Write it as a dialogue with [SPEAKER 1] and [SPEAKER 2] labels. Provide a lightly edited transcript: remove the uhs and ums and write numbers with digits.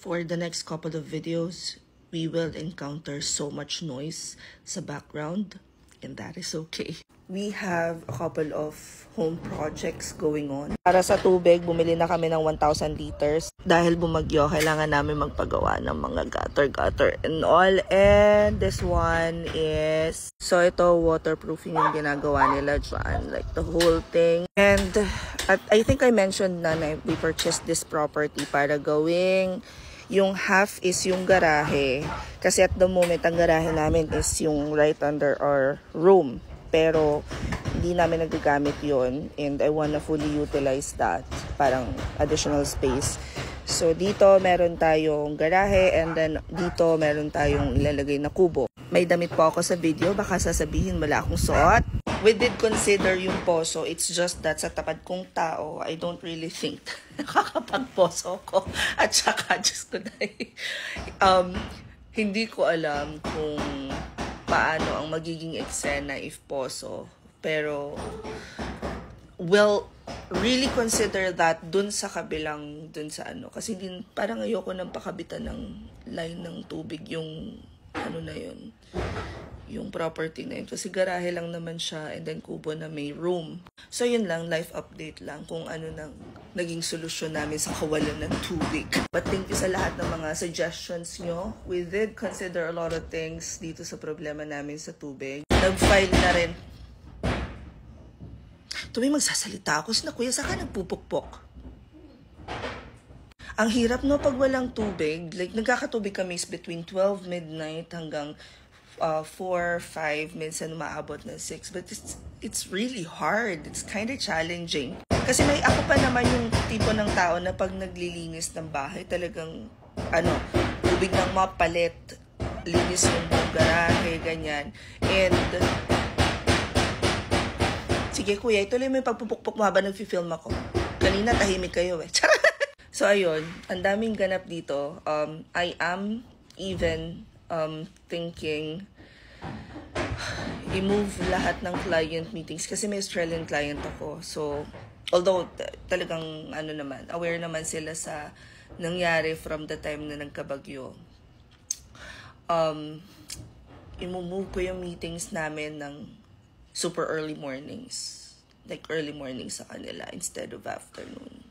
[SPEAKER 1] For the next couple of videos, we will encounter so much noise sa background, and that is okay. We have a couple of home projects going on. Para sa tubig, bumili na kami ng 1,000 liters. Dahil bumagyo, kailangan namin magpagawa ng mga gutter and all. And this one is, so ito, waterproofing yung ginagawa nila dyan. Like the whole thing. And I think I mentioned na we purchased this property para gawing yung half is yung garahe. Kasi at the moment, ang garahe namin is yung right under our room. Pero hindi namin nagagamit yon, and I wanna fully utilize that, parang additional space. So dito meron tayong garahe, and then dito meron tayong ilalagay na kubo. May damit po ako sa video, baka sasabihin wala akong suot. We did consider yung poso, it's just that sa tapat kong tao, I don't really think nakakapagposo ko. At saka, Diyos ko dahil, hindi ko alam kung paano ang magiging eksena if poso. Pero, we'll really consider that dun sa kabilang, dun sa ano. Kasi din, parang ayoko nang pakabitan ng line ng tubig yung, ano na yun, yung property na yun. Kasi garahe lang naman siya, and then kubo na may room. So yun lang, life update lang kung ano nang naging solusyon namin sa kawalan ng tubig. But thank you sa lahat ng mga suggestions nyo. We did consider a lot of things dito sa problema namin sa tubig. Nag-file na rin. Tuwing magsasalita ako, sina kuya, saka nagpupukpok. Ang hirap no pag walang tubig. Like nagkakatubig kami between 12 midnight hanggang 4, 5, minsan umaabot na 6. But it's really hard. It's kind of challenging. Kasi ako pa naman yung tipo ng tao na pag naglilinis ng bahay, talagang, tubig ng mapalit, linis yung buong garahe, ganyan. And, sige kuya, ituloy mo yung pagpupukpok mo habang nag-film ako. Kanina tahimik kayo eh. So ayun, ang daming ganap dito. I am even thinking i-move lahat ng client meetings kasi may Australian client ako. So, although talagang aware naman sila sa nangyari from the time na nagkabagyo. I-move ko yung meetings namin ng super early mornings. Like early morning sa kanila instead of afternoon.